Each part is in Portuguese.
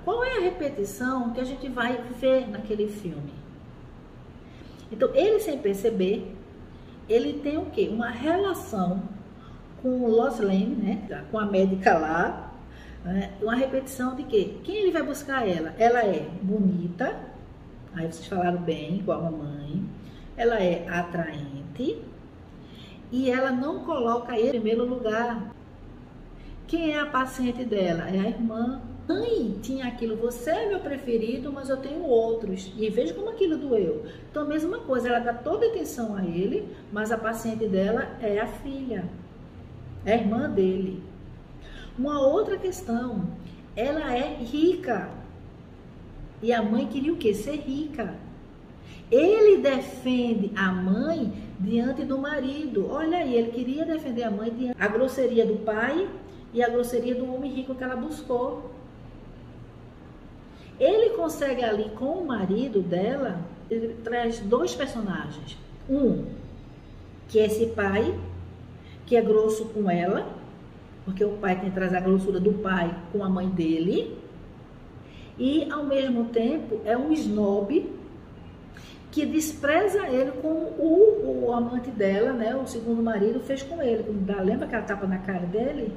qual é a repetição que a gente vai ver naquele filme. Então, ele, sem perceber, ele tem o quê? Uma relação com o Lois Lane, né? Com a médica lá, né? Uma repetição de quê? Quem ele vai buscar ela? Ela é bonita, aí vocês falaram bem, igual a mamãe, ela é atraente e ela não coloca ele em primeiro lugar. Quem é a paciente dela? É a irmã. Mãe, tinha aquilo, você é meu preferido, mas eu tenho outros. E veja como aquilo doeu. Então, a mesma coisa, ela dá toda a atenção a ele, mas a paciente dela é a filha, é a irmã dele. Uma outra questão, ela é rica. E a mãe queria o quê? Ser rica. Ele defende a mãe diante do marido. Olha aí, ele queria defender a mãe diante da grosseria do pai e a grosseria do homem rico que ela buscou. Ele consegue ali com o marido dela, ele traz dois personagens. Um, que é esse pai, que é grosso com ela, porque o pai tem que trazer a grossura do pai com a mãe dele. E, ao mesmo tempo, é um snob que despreza ele como o amante dela, né, o segundo marido, fez com ele. Lembra aquela tapa na cara dele?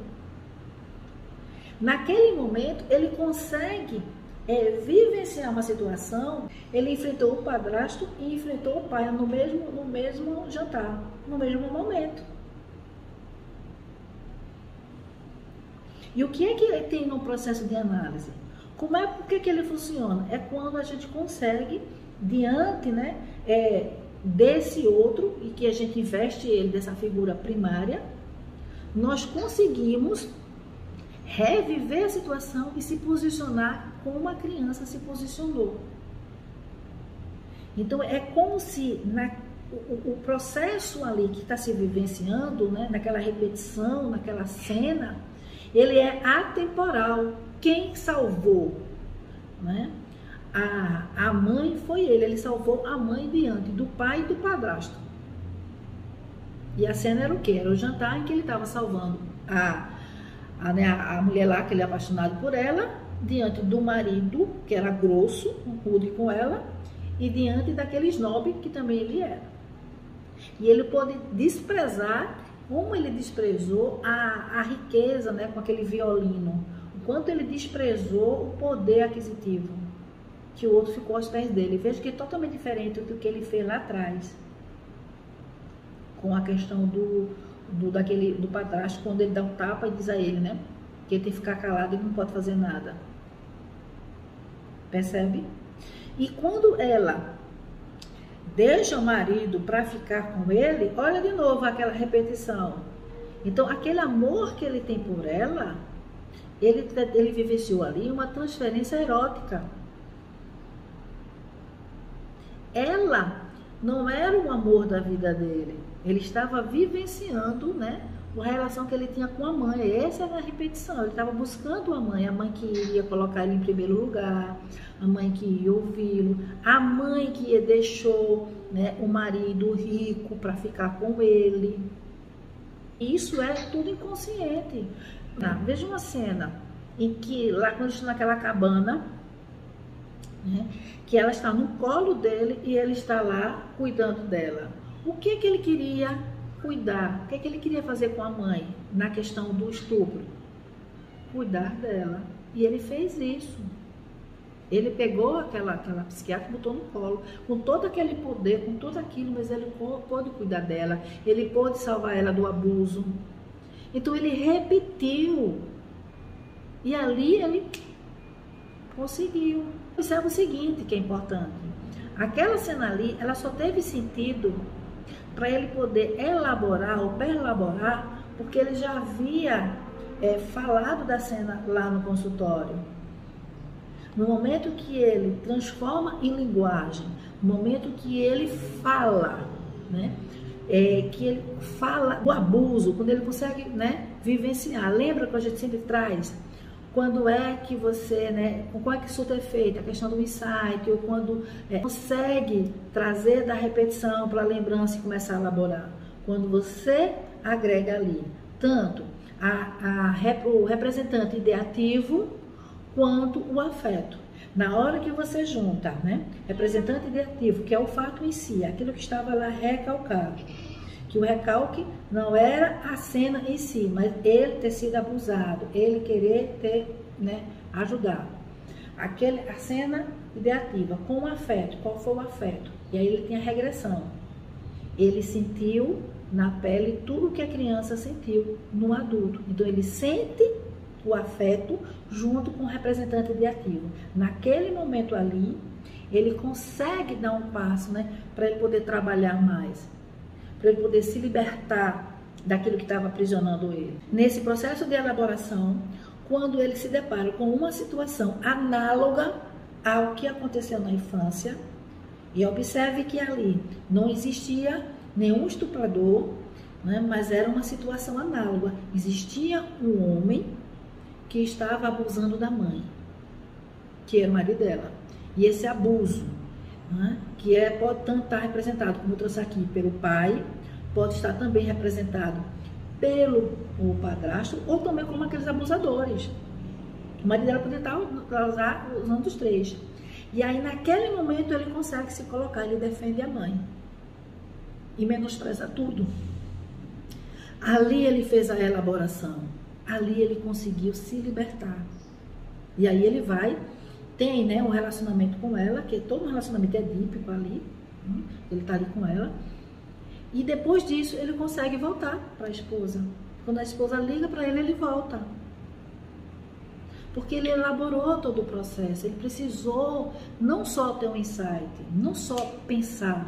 Naquele momento, ele consegue vivenciar uma situação. Ele enfrentou o padrasto e enfrentou o pai no mesmo jantar, no mesmo momento. E o que é que ele tem no processo de análise? Por que ele funciona? É quando a gente consegue, diante, né, desse outro, e que a gente investe ele dessa figura primária, nós conseguimos reviver a situação e se posicionar como uma criança se posicionou. Então, é como se o processo ali que está se vivenciando, né, naquela repetição, naquela cena, ele é atemporal. Quem salvou, né, a mãe foi ele salvou a mãe diante do pai e do padrasto. E a cena era o quê? Era o jantar em que ele estava salvando a mulher lá, que ele é apaixonado por ela, diante do marido, que era grosso, rude com ela, e diante daquele snob que também ele era. E ele pôde desprezar, como ele desprezou a riqueza, né, com aquele violino, o quanto ele desprezou o poder aquisitivo, que o outro ficou aos pés dele. Veja que é totalmente diferente do que ele fez lá atrás, com a questão do padrasto, quando ele dá um tapa e diz a ele, né, que ele tem que ficar calado e não pode fazer nada. Percebe? E quando ela deixa o marido para ficar com ele, olha de novo aquela repetição. Então, aquele amor que ele tem por ela, ele vivenciou ali uma transferência erótica. Ela não era o amor da vida dele. Ele estava vivenciando, né, a relação que ele tinha com a mãe. Essa era a repetição. Ele estava buscando a mãe que iria colocar ele em primeiro lugar, a mãe que ia ouvi-lo, a mãe que deixou, né, o marido rico para ficar com ele. Isso é tudo inconsciente. Veja uma cena em que, lá quando está naquela cabana, né, que ela está no colo dele e ele está lá cuidando dela. O que ele queria cuidar? O que ele queria fazer com a mãe na questão do estupro? Cuidar dela. E ele fez isso. Ele pegou aquela psiquiatra e botou no colo, com todo aquele poder, com tudo aquilo, mas ele pôde cuidar dela, ele pôde salvar ela do abuso. Então ele repetiu. E ali ele conseguiu. Observa o seguinte, que é importante. Aquela cena ali, ela só teve sentido para ele poder elaborar ou perlaborar, porque ele já havia falado da cena lá no consultório. No momento que ele transforma em linguagem, no momento que ele fala, né, que ele fala do abuso, quando ele consegue, né, vivenciar. Lembra que a gente sempre traz? Quando é que você, né, como é que isso é feito? A questão do insight, ou quando consegue trazer da repetição para a lembrança e começar a elaborar. Quando você agrega ali tanto o representante ideativo, quanto o afeto. Na hora que você junta, né, representante de ativo, que é o fato em si, aquilo que estava lá recalcado, que o recalque não era a cena em si, mas ele ter sido abusado, ele querer ter, né, ajudado. A cena ideativa, com o afeto, qual foi o afeto? E aí ele tem a regressão. Ele sentiu na pele tudo que a criança sentiu no adulto. Então ele sente o afeto junto com o representante ideativo. Naquele momento ali, ele consegue dar um passo, né, para ele poder trabalhar mais, para ele poder se libertar daquilo que estava aprisionando ele. Nesse processo de elaboração, quando ele se depara com uma situação análoga ao que aconteceu na infância, e observe que ali não existia nenhum estuprador, né, mas era uma situação análoga. Existia um homem que estava abusando da mãe, que era o marido dela. E esse abuso, né, que pode tanto estar representado, como eu trouxe aqui, pelo pai, pode estar também representado pelo o padrasto, ou também como aqueles abusadores. O marido dela poderia estar usando os três. E aí, naquele momento, ele consegue se colocar, ele defende a mãe. E menospreza tudo. Ali ele fez a elaboração. Ali ele conseguiu se libertar. E aí ele tem, né, um relacionamento com ela, que todo relacionamento é dípico ali. Ele está ali com ela. E depois disso, ele consegue voltar para a esposa. Quando a esposa liga para ele, ele volta. Porque ele elaborou todo o processo. Ele precisou não só ter um insight, não só pensar,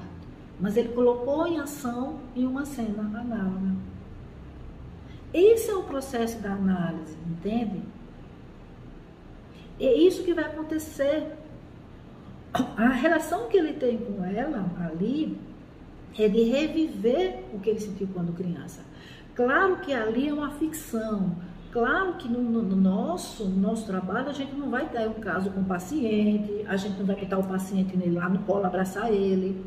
mas ele colocou em ação em uma cena análoga. Esse é o processo da análise, entende? É isso que vai acontecer. A relação que ele tem com ela ali é de reviver o que ele sentiu quando criança. Claro que ali é uma ficção. Claro que no nosso trabalho a gente não vai ter um caso com o paciente, a gente não vai botar o paciente lá no colo, abraçar ele.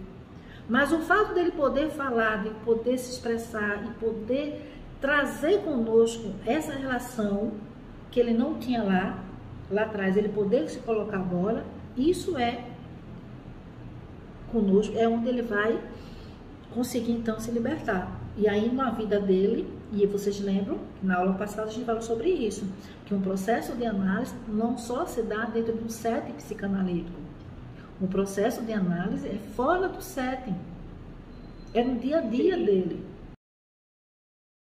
Mas o fato dele poder falar, de poder se expressar e poder trazer conosco essa relação que ele não tinha lá atrás, ele poder se colocar agora, isso é conosco, é onde ele vai conseguir então se libertar. E aí na vida dele, e vocês lembram, que na aula passada a gente falou sobre isso, que um processo de análise não só se dá dentro de um setting psicanalítico. O processo de análise é fora do setting, é no dia a dia dele.